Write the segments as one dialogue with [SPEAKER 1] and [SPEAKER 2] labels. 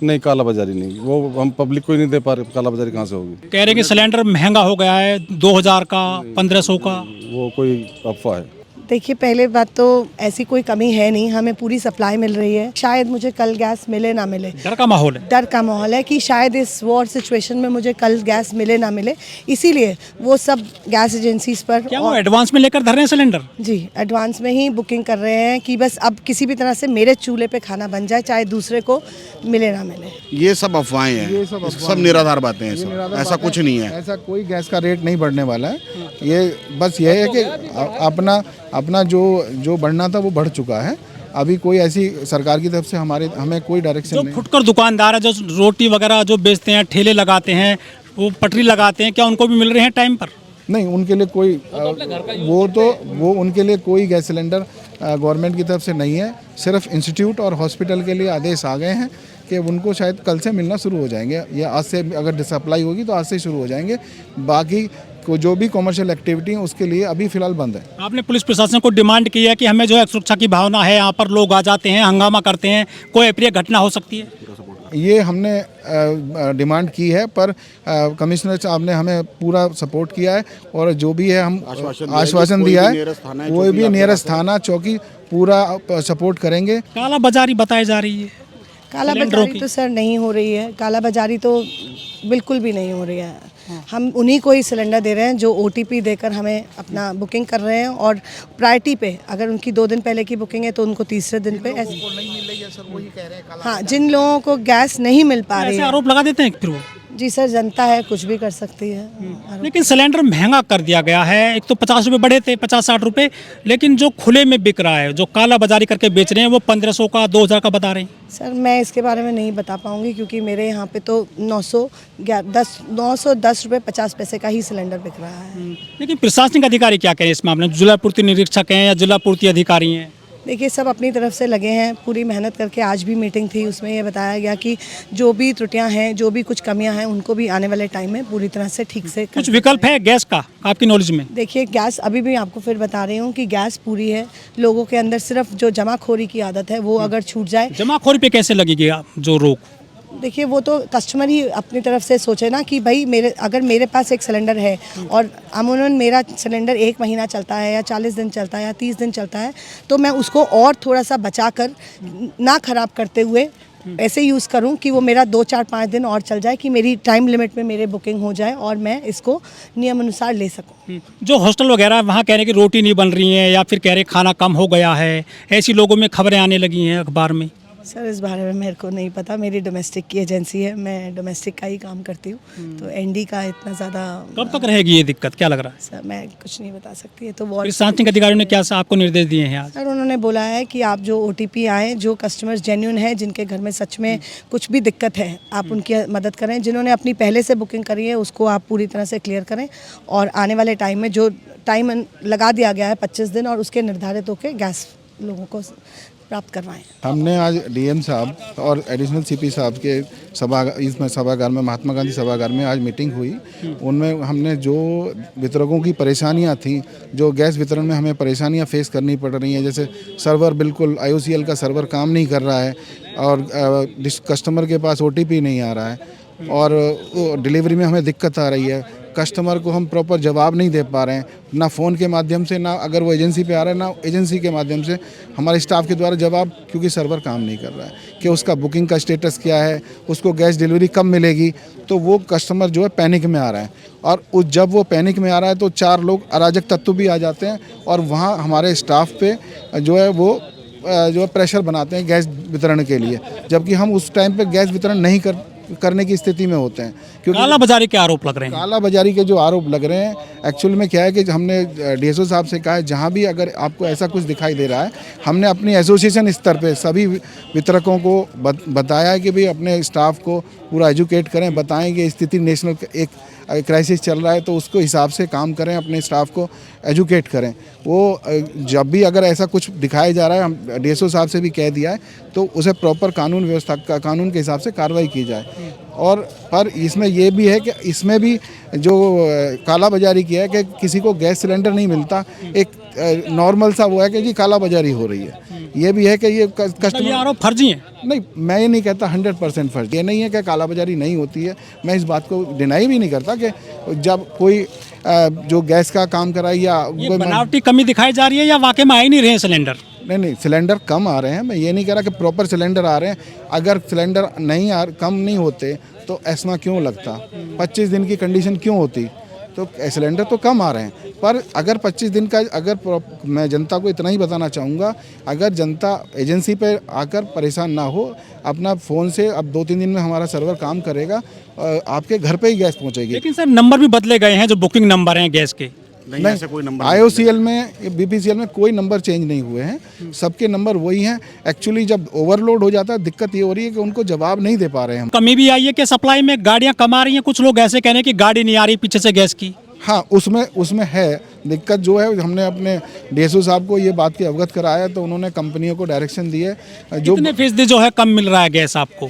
[SPEAKER 1] नहीं, काला बाजारी नहीं, वो हम पब्लिक को ही नहीं दे पा रहे, काला बाजारी कहाँ से होगी।
[SPEAKER 2] कह रहे हैं कि सिलेंडर महंगा हो गया है, 2000 का, 1500 का।
[SPEAKER 1] वो कोई अफवाह है।
[SPEAKER 3] देखिए, पहले बात तो ऐसी कोई कमी है नहीं, हमें पूरी सप्लाई मिल रही है। शायद मुझे कल गैस मिले ना मिले,
[SPEAKER 2] डर का माहौल है।
[SPEAKER 3] डर का माहौल है कि शायद इस वॉर सिचुएशन में मुझे कल गैस मिले ना मिले, इसीलिए वो सब गैस एजेंसीज पर
[SPEAKER 2] क्या वो एडवांस में लेकर धर रहे हैं सिलेंडर?
[SPEAKER 3] जी एडवांस में ही बुकिंग कर रहे हैं कि बस अब किसी भी तरह से मेरे चूल्हे पे खाना बन जाए, चाहे दूसरे को मिले ना मिले।
[SPEAKER 4] ये सब अफवाहें हैं, सब निराधार बातें हैं, सब ऐसा कुछ नहीं है।
[SPEAKER 5] ऐसा कोई गैस का रेट नहीं बढ़ने वाला है। ये बस ये है कि अपना जो बढ़ना था वो बढ़ चुका है। अभी कोई ऐसी सरकार की तरफ से हमें कोई डायरेक्शन
[SPEAKER 2] जो
[SPEAKER 5] नहीं।
[SPEAKER 2] फुटकर दुकानदार है, जो रोटी वगैरह जो बेचते हैं, ठेले लगाते हैं, वो पटरी लगाते हैं, क्या उनको भी मिल रहे हैं टाइम पर?
[SPEAKER 5] नहीं, उनके लिए कोई वो उनके लिए कोई गैस सिलेंडर गवर्नमेंट की तरफ से नहीं है। सिर्फ इंस्टीट्यूट और हॉस्पिटल के लिए आदेश आ गए हैं कि उनको शायद कल से मिलना शुरू हो जाएंगे, या आज से अगर सप्लाई होगी तो आज से शुरू हो जाएंगे। बाकी को जो भी कमर्शियल एक्टिविटी है उसके लिए अभी फिलहाल बंद है।
[SPEAKER 2] आपने पुलिस प्रशासन को डिमांड की है कि हमें जो है सुरक्षा की भावना है, यहाँ पर लोग आ जाते हैं, हंगामा करते हैं, कोई अप्रिय घटना हो सकती है?
[SPEAKER 5] ये हमने डिमांड की है, पर कमिश्नर साहब ने हमें पूरा सपोर्ट किया है और जो भी है हम आश्वासन दिया है, कोई भी नियरेस्ट थाना चौकी पूरा सपोर्ट करेंगे।
[SPEAKER 2] काला बाजारी बताई जा रही है।
[SPEAKER 3] काला बाजारी तो सर नहीं हो रही है, काला बाजारी तो बिल्कुल भी नहीं हो रही है। हम उन्हीं को ही सिलेंडर दे रहे हैं जो OTP देकर हमें अपना बुकिंग कर रहे हैं, और प्रायोरिटी पे अगर उनकी 2 दिन पहले की बुकिंग है तो उनको तीसरे दिन पे हाँ, जिन लोगों को गैस नहीं मिल पा रही
[SPEAKER 2] ऐसे
[SPEAKER 3] है।
[SPEAKER 2] आरोप लगा देते हैं फिर वो।
[SPEAKER 3] जी सर, जनता है, कुछ भी कर सकती है।
[SPEAKER 2] लेकिन सिलेंडर महंगा कर दिया गया है। एक तो 50 रुपये बढ़े थे, 50-60 रुपये, लेकिन जो खुले में बिक रहा है, जो काला बाजारी करके बेच रहे हैं, वो 1500 का, 2000 का बता रहे हैं।
[SPEAKER 3] सर, मैं इसके बारे में नहीं बता पाऊंगी क्योंकि मेरे यहाँ पे तो 910 रुपये 50 पैसे का ही सिलेंडर बिक रहा है।
[SPEAKER 2] लेकिन प्रशासनिक अधिकारी क्या कहें इस मामले में? जिला पूर्ति निरीक्षक हैं या जिला पूर्ति अधिकारी हैं?
[SPEAKER 3] देखिए, सब अपनी तरफ से लगे हैं, पूरी मेहनत करके। आज भी मीटिंग थी, उसमें ये बताया गया कि जो भी त्रुटियां हैं, जो भी कुछ कमियां हैं, उनको भी आने वाले टाइम में पूरी तरह से ठीक से
[SPEAKER 2] कुछ विकल्प है गैस का आपकी नॉलेज में?
[SPEAKER 3] देखिए, गैस अभी भी आपको फिर बता रही हूँ कि गैस पूरी है। लोगों के अंदर सिर्फ जो जमाखोरी की आदत है वो अगर छूट जाए।
[SPEAKER 2] जमाखोरी पे कैसे लगेगी जो रोक?
[SPEAKER 3] देखिए, वो तो कस्टमर ही अपनी तरफ से सोचे ना कि भाई अगर मेरे पास एक सिलेंडर है और अमूमन मेरा सिलेंडर 1 महीना चलता है या 40 दिन चलता है या 30 दिन चलता है, तो मैं उसको और थोड़ा सा बचा कर ना ख़राब करते हुए ऐसे यूज़ करूं कि वो मेरा 2, 4, 5 दिन और चल जाए, कि मेरी टाइम लिमिट में मेरे बुकिंग हो जाए और मैं इसको नियम अनुसार ले सकूं।
[SPEAKER 2] जो हॉस्टल वगैरह वहाँ कह रहे हैं कि रोटी नहीं बन रही है, या फिर कह रहे खाना कम हो गया है, ऐसी लोगों में खबरें आने लगी हैं अखबार में।
[SPEAKER 3] सर, इस बारे में मेरे को नहीं पता। मेरी डोमेस्टिक की एजेंसी है, मैं डोमेस्टिक का ही काम करती हूँ, तो ND का इतना ज़्यादा।
[SPEAKER 2] कब तक रहेगी ये दिक्कत, क्या लग रहा है?
[SPEAKER 3] सर, मैं कुछ नहीं बता सकती है। तो वो
[SPEAKER 2] प्रशासनिक अधिकारियों ने क्या आपको निर्देश दिए हैं आज?
[SPEAKER 3] सर, उन्होंने बोला है कि आप जो OTP आए, जो कस्टमर्स जेन्युइन है, जिनके घर में सच में कुछ भी दिक्कत है, आप उनकी मदद करें। जिन्होंने अपनी पहले से बुकिंग करी है उसको आप पूरी तरह से क्लियर करें, और आने वाले टाइम में जो टाइम लगा दिया गया है 25 दिन, और उसके निर्धारित होकर गैस लोगों को प्राप्त करवाएं।
[SPEAKER 5] हमने आज DM साहब और एडिशनल CP साहब के सभागार में, महात्मा गांधी सभागार में आज मीटिंग हुई। उनमें हमने जो वितरकों की परेशानियां थी, जो गैस वितरण में हमें परेशानियां फेस करनी पड़ रही हैं, जैसे सर्वर बिल्कुल IOCL का सर्वर काम नहीं कर रहा है, और कस्टमर के पास OTP नहीं आ रहा है, और डिलीवरी में हमें दिक्कत आ रही है। कस्टमर को हम प्रॉपर जवाब नहीं दे पा रहे हैं, ना फ़ोन के माध्यम से, ना अगर वो एजेंसी पे आ रहा है, ना एजेंसी के माध्यम से हमारे स्टाफ के द्वारा जवाब, क्योंकि सर्वर काम नहीं कर रहा है कि उसका बुकिंग का स्टेटस क्या है, उसको गैस डिलीवरी कब मिलेगी। तो वो कस्टमर जो है पैनिक में आ रहा है, और जब वो पैनिक में आ रहा है तो 4 लोग अराजक तत्व भी आ जाते हैं, और वहाँ हमारे स्टाफ पे जो है वो प्रेशर बनाते हैं गैस वितरण के लिए, जबकि हम उस टाइम पे गैस वितरण नहीं करने की स्थिति में होते हैं। क्योंकि
[SPEAKER 2] काला बाजारी के आरोप लग रहे हैं।
[SPEAKER 5] काला बाजारी के जो आरोप लग रहे हैं, एक्चुअल में क्या है कि हमने DSO साहब से कहा है, जहाँ भी अगर आपको ऐसा कुछ दिखाई दे रहा है, हमने अपनी एसोसिएशन स्तर पे सभी वितरकों को बताया है कि भाई अपने स्टाफ को पूरा एजुकेट करें, बताएं कि स्थिति नेशनल एक क्राइसिस चल रहा है, तो उसको हिसाब से काम करें, अपने स्टाफ को एजुकेट करें। वो जब भी अगर ऐसा कुछ दिखाया जा रहा है, हम DSO साहब से भी कह दिया है, तो उसे प्रॉपर कानून व्यवस्था का कानून के हिसाब से कार्रवाई की जाए। और पर इसमें ये भी है कि इसमें भी जो काला बाजारी किया है कि किसी को गैस सिलेंडर नहीं मिलता, एक नॉर्मल सा वो है कि जी काला बाजारी हो रही है। ये भी है कि ये
[SPEAKER 2] तो ये
[SPEAKER 5] कस्टमर
[SPEAKER 2] आरोप फर्जी है।
[SPEAKER 5] नहीं, मैं ये नहीं कहता 100% फर्ज। ये नहीं है कि काला बाजारी नहीं होती है, मैं इस बात को डिनाई भी नहीं करता कि जब कोई जो गैस का काम कराई या
[SPEAKER 2] ये बनावटी कमी दिखाई जा रही है या वाकई में आ ही नहीं रहे हैं सिलेंडर?
[SPEAKER 5] नहीं, सिलेंडर कम आ रहे हैं। मैं ये नहीं कह रहा कि प्रॉपर सिलेंडर आ रहे हैं। अगर सिलेंडर नहीं कम नहीं होते तो ऐसा क्यों लगता, 25 दिन की कंडीशन क्यों होती, तो सिलेंडर तो कम आ रहे हैं। पर अगर 25 दिन का मैं जनता को इतना ही बताना चाहूँगा, अगर जनता एजेंसी पे आकर परेशान ना हो, अपना फ़ोन से अब 2-3 दिन में हमारा सर्वर काम करेगा, आपके घर पे ही गैस पहुँचेगी।
[SPEAKER 2] लेकिन सर नंबर भी बदले गए हैं जो बुकिंग नंबर हैं गैस के।
[SPEAKER 4] नहीं, ऐसे कोई नंबर
[SPEAKER 5] IOCL में BPCL में कोई नंबर चेंज नहीं हुए हैं, सबके नंबर वही हैं। एक्चुअली जब ओवरलोड हो जाता है दिक्कत ये हो रही है कि उनको जवाब नहीं दे पा रहे हैं हम।
[SPEAKER 2] कमी भी आई है कि सप्लाई में गाड़ियां कम आ रही हैं, कुछ लोग ऐसे कह रहे हैं कि गाड़ी नहीं आ रही पीछे से गैस की।
[SPEAKER 5] हाँ, उसमें है दिक्कत जो है। हमने अपने DSO साहब को ये बात की अवगत कराया तो उन्होंने कंपनियों को डायरेक्शन दी है जो
[SPEAKER 2] कितने फीसदी जो है कम मिल रहा है गैस आपको?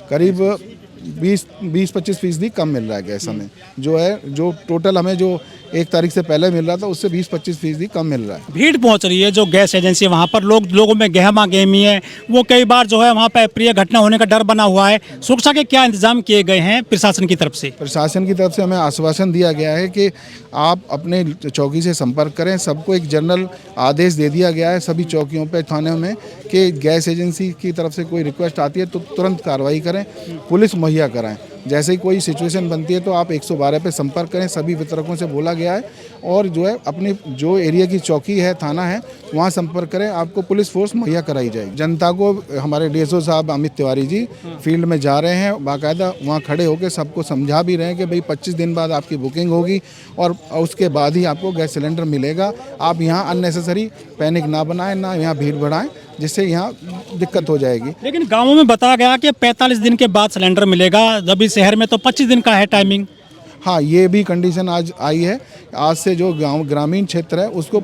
[SPEAKER 5] करीब 20-25% कम मिल रहा है गैस हमें, जो है जो टोटल हमें जो 1 तारीख से पहले मिल रहा था उससे 20-25% कम मिल रहा है।
[SPEAKER 2] भीड़ पहुंच रही है जो गैस एजेंसी वहां पर, लोगों में गहमा गहमी है। वो कई बार जो है वहां पर अप्रिय घटना होने का डर बना हुआ है। सुरक्षा के क्या इंतजाम किए गए हैं प्रशासन की तरफ से?
[SPEAKER 5] प्रशासन की तरफ से हमें आश्वासन दिया गया है कि आप अपने चौकी से संपर्क करें। सबको एक जनरल आदेश दे दिया गया है सभी चौकियों पे, थानों में, कि गैस एजेंसी की तरफ से कोई रिक्वेस्ट आती है तो तुरंत कार्रवाई करें, पुलिस मुहैया कराएं। जैसे ही कोई सिचुएशन बनती है तो आप 112 पे संपर्क करें, सभी वितरकों से बोला गया है। और जो है अपनी जो एरिया की चौकी है, थाना है, वहाँ संपर्क करें, आपको पुलिस फोर्स मुहैया कराई जाएगी। जनता को हमारे DSO साहब अमित तिवारी जी फील्ड में जा रहे हैं, बाकायदा वहाँ खड़े होकर सबको समझा भी रहे हैं कि भाई 25 दिन बाद आपकी बुकिंग होगी और उसके बाद ही आपको गैस सिलेंडर मिलेगा। आप यहाँ अननेसेसरी पैनिक ना बनाएं, ना यहाँ भीड़ बढ़ाएं, जिससे यहाँ दिक्कत हो जाएगी।
[SPEAKER 2] लेकिन गाँवों में बताया गया कि 45 दिन के बाद सिलेंडर मिलेगा, जबकि शहर में तो 25 दिन का है टाइमिंग।
[SPEAKER 5] हाँ, ये भी कंडीशन आज आई है। आज से जो गांव ग्रामीण क्षेत्र है उसको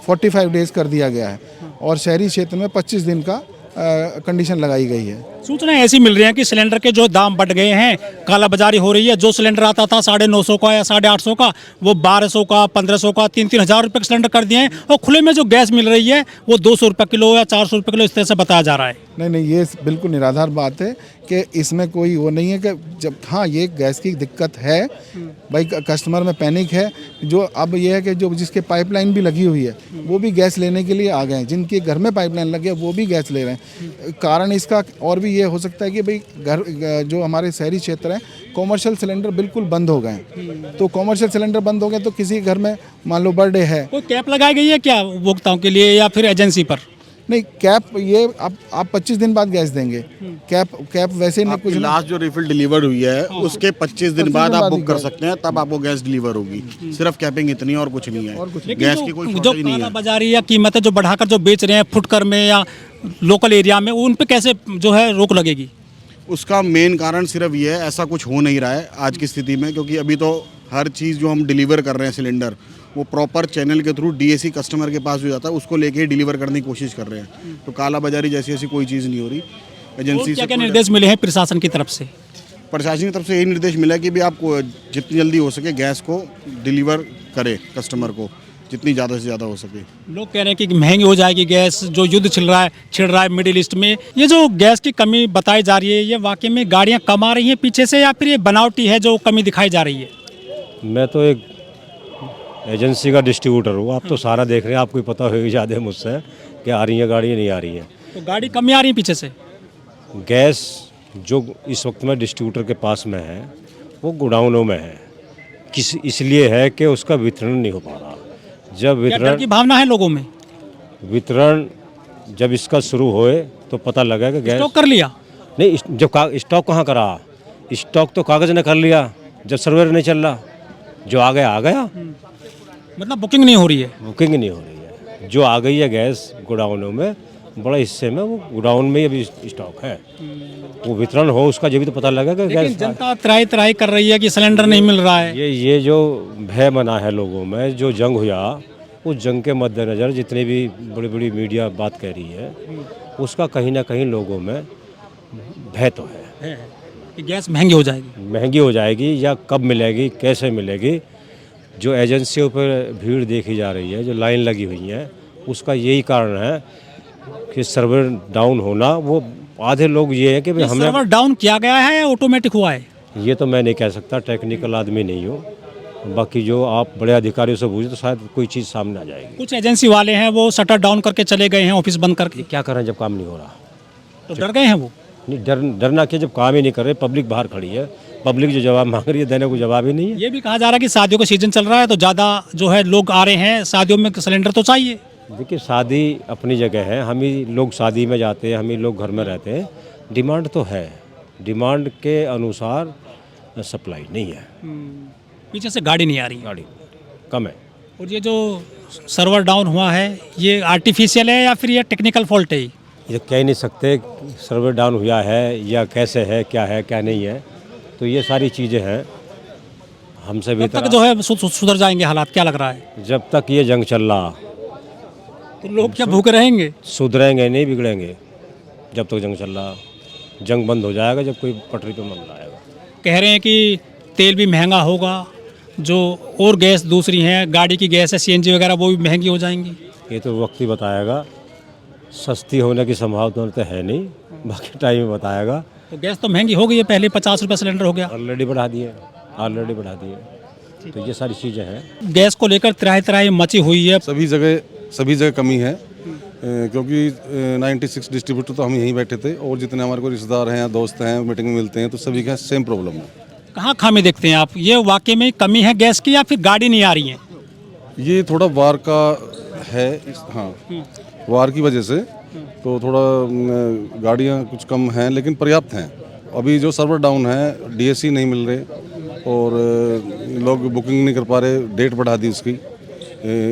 [SPEAKER 5] 45 डेज कर दिया गया है और शहरी क्षेत्र में 25 दिन का कंडीशन लगाई गई है।
[SPEAKER 2] सूचनाएं ऐसी मिल रही हैं कि सिलेंडर के जो दाम बढ़ गए हैं, कालाबाजारी हो रही है। जो सिलेंडर आता था 950 का या 850 का, वो 1200 का, 1500 का, 3-3 हज़ार रुपये का सिलेंडर कर दिए हैं। और खुले में जो गैस मिल रही है वो 200 रुपये किलो या 400 रुपये किलो, इस तरह से बताया जा रहा है।
[SPEAKER 5] नहीं, ये बिल्कुल निराधार बात है कि इसमें कोई वो नहीं है कि जब, हाँ, ये गैस की दिक्कत है भाई, कस्टमर में पैनिक है। जो अब ये है कि जो जिसके पाइपलाइन भी लगी हुई है वो भी गैस लेने के लिए आ गए हैं, जिनके घर में पाइपलाइन लगी है वो भी गैस ले रहे हैं। कारण इसका और भी ये हो सकता है कि भाई घर जो हमारे शहरी क्षेत्र हैं, कॉमर्शियल सिलेंडर बिल्कुल बंद हो गए हैं। तो कॉमर्शियल सिलेंडर बंद हो गए तो किसी घर में मान लो बर्थडे है,
[SPEAKER 2] कोई कैप लगाई गई है क्या उपभोक्ताओं के लिए या फिर एजेंसी पर?
[SPEAKER 5] नहीं, कैप ये आप 25 दिन बाद गैस देंगे। कैप वैसे नहीं, कुछ
[SPEAKER 4] लास्ट जो रिफिल डिलीवर हुई है उसके 25 दिन बाद आप बुक कर सकते हैं, तब आपको गैस डिलीवर होगी। सिर्फ कैपिंग इतनी और कुछ नहीं है। गैस की कोई
[SPEAKER 2] जो
[SPEAKER 4] शॉर्टेज नहीं है।
[SPEAKER 2] कालाबाजारी या कीमतें जो बढ़ाकर जो बेच रहे हैं फुटकर में या लोकल एरिया में, उन पे कैसे जो है रोक लगेगी?
[SPEAKER 4] उसका मेन कारण सिर्फ ये है, ऐसा कुछ हो नहीं रहा है आज की स्थिति में, क्योंकि अभी तो हर चीज़ जो हम डिलीवर कर रहे हैं सिलेंडर, वो प्रॉपर चैनल के थ्रू DAC कस्टमर के पास हो जाता है, उसको लेके डिलीवर करने की कोशिश कर रहे हैं। तो काला बाजारी जैसी ऐसी कोई चीज़ नहीं हो रही। एजेंसी से
[SPEAKER 2] क्या निर्देश मिले हैं प्रशासन की तरफ से?
[SPEAKER 4] प्रशासन की तरफ से यही निर्देश मिला कि भी आप जितनी जल्दी हो सके गैस को डिलीवर करें कस्टमर को, जितनी ज़्यादा से ज़्यादा हो सके।
[SPEAKER 2] लोग कह रहे हैं कि महंगी हो जाएगी गैस, जो युद्ध छिड़ रहा है मिडिल ईस्ट में। ये जो गैस की कमी बताई जा रही है, ये वाकई में गाड़ियाँ कम आ रही हैं पीछे से या फिर ये बनावटी है जो कमी दिखाई जा रही है?
[SPEAKER 6] मैं तो एक एजेंसी का डिस्ट्रीब्यूटर हूँ। आप तो सारा देख रहे हैं, आपको पता होगी ज़्यादा मुझसे कि आ रही है गाड़ी नहीं आ रही है।
[SPEAKER 2] तो गाड़ी कमी आ रही है पीछे से?
[SPEAKER 6] गैस जो इस वक्त में डिस्ट्रीब्यूटर के पास में है वो गोडाउनों में है, इसलिए है कि उसका वितरण नहीं हो पा रहा। जब
[SPEAKER 2] क्या डर की भावना है लोगों में?
[SPEAKER 6] वितरण जब इसका शुरू होए तो पता लगा कि गैस
[SPEAKER 2] स्टॉक कर लिया?
[SPEAKER 6] नहीं, जब स्टॉक कहाँ करा, स्टॉक तो कागज़ ने कर लिया। जब सर्वर नहीं चल रहा, जो आ गया।
[SPEAKER 2] मतलब बुकिंग नहीं हो रही है?
[SPEAKER 6] बुकिंग नहीं हो रही है। जो आ गई है गैस गोडाउनों में, बड़ा हिस्से में वो गोडाउन में ही अभी स्टॉक है। वो वितरण हो उसका जब भी तो पता लगा कि गैस।
[SPEAKER 2] जनता त्राही कर रही है कि सिलेंडर नहीं मिल रहा है।
[SPEAKER 6] ये जो भय बना है लोगों में, जो जंग हुआ, उस जंग के मद्देनज़र जितनी भी बड़ी बड़ी मीडिया बात कह रही है, उसका कहीं ना कहीं लोगों में भय तो है।
[SPEAKER 2] कि गैस महंगी हो जाएगी।
[SPEAKER 6] महंगी हो जाएगी या कब मिलेगी, कैसे मिलेगी। जो एजेंसियों पर भीड़ देखी जा रही है, जो लाइन लगी हुई है, उसका यही कारण है कि सर्वर डाउन होना। वो आधे लोग ये है कि भाई हमें
[SPEAKER 2] सर्वर डाउन किया गया है या ऑटोमेटिक हुआ है?
[SPEAKER 6] ये तो मैं नहीं कह सकता, टेक्निकल आदमी नहीं हूँ। बाकी जो आप बड़े अधिकारियों से पूछे तो शायद कोई चीज़ सामने आ जाएगी।
[SPEAKER 2] कुछ एजेंसी वाले हैं वो शटर डाउन करके चले गए हैं, ऑफिस बंद करके।
[SPEAKER 6] ये क्या करें जब काम नहीं हो रहा।
[SPEAKER 2] तो डर गए हैं वो।
[SPEAKER 6] नहीं, डरना क्या, जब काम ही नहीं कर रहे, पब्लिक बाहर खड़ी है, पब्लिक जो जवाब मांग रही है देने को जवाब ही नहीं है।
[SPEAKER 2] ये भी कहा जा रहा है कि शादियों का सीजन चल रहा है तो ज़्यादा जो है लोग आ रहे हैं, शादियों में सिलेंडर तो चाहिए।
[SPEAKER 6] देखिए, शादी अपनी जगह है, हम ही लोग शादी में जाते हैं, हम ही लोग घर में रहते हैं। डिमांड तो है, डिमांड के अनुसार सप्लाई नहीं है,
[SPEAKER 2] पीछे से गाड़ी नहीं आ रही है।
[SPEAKER 6] गाड़ी कम है।
[SPEAKER 2] और ये जो सर्वर डाउन हुआ है ये आर्टिफिशियल है या फिर ये टेक्निकल फॉल्ट है?
[SPEAKER 6] ये कह नहीं सकते सर्वर डाउन हुआ है या कैसे है क्या नहीं है। तो ये सारी चीज़ें हैं, हमसे
[SPEAKER 2] कब
[SPEAKER 6] बेहतर
[SPEAKER 2] तक जो है सुधर जाएंगे हालात, क्या लग रहा है?
[SPEAKER 6] जब तक ये जंग चल रहा।
[SPEAKER 2] तो लोग क्या भूखे रहेंगे?
[SPEAKER 6] सुधरेंगे नहीं, बिगड़ेंगे। जब तक जंग चल रहा, जंग बंद हो जाएगा जब कोई पटरी पे मर आएगा।
[SPEAKER 2] कह रहे हैं कि तेल भी महंगा होगा, जो और गैस दूसरी हैं, गाड़ी की गैस है सीएनजी वगैरह, वो भी महंगी हो जाएंगी।
[SPEAKER 6] ये तो वक्त ही बताएगा, सस्ती होने की संभावना तो है नहीं, बाकी टाइम बताएगा।
[SPEAKER 2] तो गैस तो महंगी हो गई है, पहले 50 रुपये सिलेंडर हो गया,
[SPEAKER 6] ऑलरेडी बढ़ा दिए। तो ये सारी चीज़ें हैं।
[SPEAKER 2] गैस को लेकर त्राही मची हुई है।
[SPEAKER 1] सभी जगह कमी है, क्योंकि 96 डिस्ट्रीब्यूटर तो हम यहीं बैठे थे, और जितने हमारे को रिश्तेदार हैं या दोस्त हैं मीटिंग में मिलते हैं, तो सभी का सेम प्रॉब्लम है।
[SPEAKER 2] कहाँ खामी देखते हैं आप? ये वाकई में कमी है गैस की या फिर गाड़ी नहीं आ रही है?
[SPEAKER 1] ये थोड़ा वार का है, हाँ, वार की वजह से तो थोड़ा गाड़ियाँ कुछ कम हैं, लेकिन पर्याप्त हैं। अभी जो सर्वर डाउन है, डीएसी नहीं मिल रहे और लोग बुकिंग नहीं कर पा रहे। डेट बढ़ा दी उसकी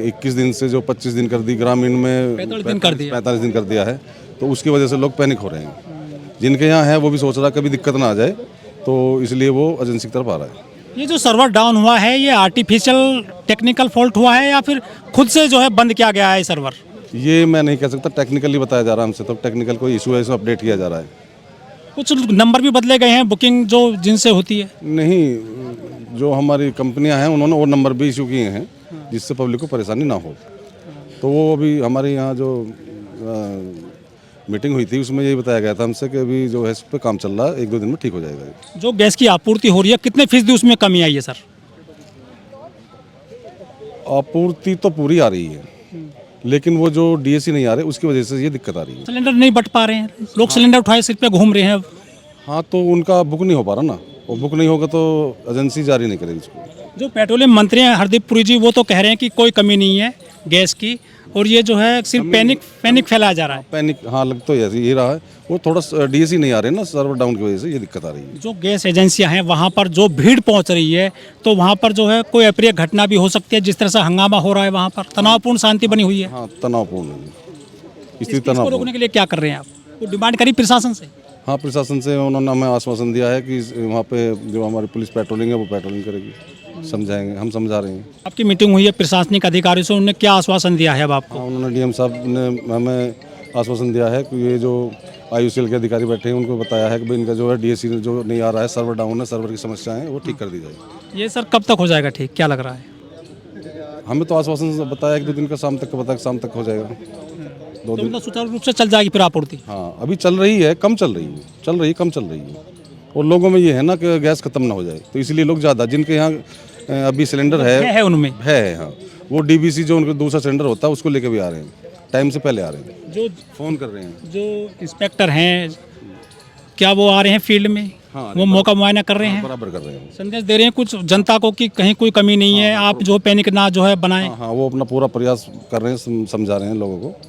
[SPEAKER 1] 21 दिन से जो 25 दिन कर दी, ग्रामीण में
[SPEAKER 2] 45 दिन कर दिया।
[SPEAKER 1] 45 दिन कर दिया है। तो उसकी वजह से लोग पैनिक हो रहे हैं। जिनके यहाँ है वो भी सोच रहा कभी दिक्कत ना आ जाए, तो इसलिए वो एजेंसी की तरफ आ रहा है।
[SPEAKER 2] ये जो सर्वर डाउन हुआ है ये आर्टिफिशियल टेक्निकल फॉल्ट हुआ है या फिर खुद से जो है बंद किया गया है सर्वर?
[SPEAKER 1] ये मैं नहीं कह सकता, टेक्निकली बताया जा रहा है हमसे, तो टेक्निकल कोई इशू है, इसमें अपडेट किया जा रहा है।
[SPEAKER 2] कुछ नंबर भी बदले गए हैं बुकिंग जो जिनसे होती है?
[SPEAKER 1] नहीं, जो हमारी कंपनियां हैं उन्होंने और नंबर भी इशू किए हैं, जिससे पब्लिक को परेशानी ना हो। तो वो अभी हमारे यहाँ जो मीटिंग हुई थी उसमें यही बताया गया था हमसे कि अभी जो है इस पर काम चल रहा है, 1-2 दिन में ठीक हो जाएगा।
[SPEAKER 2] जो गैस की आपूर्ति हो रही है कितने फीसदी उसमें कमी आई है सर?
[SPEAKER 1] आपूर्ति तो पूरी आ रही है, लेकिन वो जो डीएसी नहीं आ रहे उसकी वजह से ये दिक्कत आ रही है।
[SPEAKER 2] सिलेंडर नहीं बट पा रहे हैं, लोग सिलेंडर उठाए सिर पे घूम रहे हैं।
[SPEAKER 1] हाँ, तो उनका बुक नहीं हो पा रहा ना, और बुक नहीं होगा तो एजेंसी जारी नहीं करेगी इसको।
[SPEAKER 2] जो पेट्रोलियम मंत्री हैं हरदीप पुरी जी, वो तो कह रहे हैं कि कोई कमी नहीं है गैस की, और ये जो है सिर्फ पैनिक फैलाया जा रहा है।
[SPEAKER 1] पैनिक, हाँ, लग तो ये रहा है। वो थोड़ा डीएसी नहीं आ रहे ना, सर्वर डाउन की वजह से ये दिक्कत आ रही है।
[SPEAKER 2] जो गैस एजेंसियां हैं वहाँ पर जो भीड़ पहुँच रही है, तो वहाँ पर जो है कोई अप्रिय घटना भी हो सकती है। जिस तरह से हंगामा हो रहा है वहाँ पर तनावपूर्ण शांति बनी हुई है।
[SPEAKER 1] हाँ, तनावपूर्ण है स्थिति,
[SPEAKER 2] इसको
[SPEAKER 1] तनावपूर्ण।
[SPEAKER 2] रोकने के लिए क्या कर रहे हैं आप? वो डिमांड करी प्रशासन से?
[SPEAKER 1] हाँ, प्रशासन से उन्होंने हमें आश्वासन दिया है कि वहाँ पे जो हमारी पुलिस पेट्रोलिंग है वो पेट्रोलिंग करेगी, समझाएंगे, हम समझा रहे हैं।
[SPEAKER 2] आपकी मीटिंग हुई है प्रशासनिक अधिकारियों से, उन्होंने क्या आश्वासन दिया है अब आपको?
[SPEAKER 1] हाँ, उन्होंने डीएम साहब ने हमें आश्वासन दिया है कि ये जो आईयूसीएल के अधिकारी बैठे हैं उनको बताया है कि भाई इनका जो है डीएसी जो नहीं आ रहा है, सर्वर डाउन है, सर्वर की समस्या है, वो ठीक कर दी जाएगी।
[SPEAKER 2] ये सर कब तक हो जाएगा ठीक, क्या लग रहा है?
[SPEAKER 1] हमें तो आश्वासन बताया कि 2 दिन का, शाम तक का बताया, शाम तक हो जाएगा। 2
[SPEAKER 2] तो
[SPEAKER 1] दिन,
[SPEAKER 2] मतलब सुचारू रूप से चल जाएगी फिर आपूर्ति?
[SPEAKER 1] हाँ, अभी चल रही है, कम चल रही है। और लोगों में ये है ना कि गैस खत्म ना हो जाए, तो इसलिए लोग ज़्यादा, जिनके यहाँ अभी सिलेंडर है
[SPEAKER 2] उनमें
[SPEAKER 1] है, हाँ, वो डीबीसी जो उनका दूसरा सिलेंडर होता है उसको लेके भी आ रहे हैं, टाइम से पहले आ रहे हैं,
[SPEAKER 2] जो
[SPEAKER 1] फ़ोन कर रहे हैं।
[SPEAKER 2] जो इंस्पेक्टर हैं क्या वो आ रहे हैं फील्ड में?
[SPEAKER 1] हाँ,
[SPEAKER 2] वो मौका मुआयना कर रहे हैं,
[SPEAKER 1] बराबर कर रहे हैं।
[SPEAKER 2] संदेश दे रहे हैं कुछ जनता को कि कहीं कोई कमी नहीं है, आप जो पैनिक ना जो है बनाएं।
[SPEAKER 1] हाँ, वो अपना पूरा प्रयास कर रहे हैं, समझा रहे हैं लोगों को।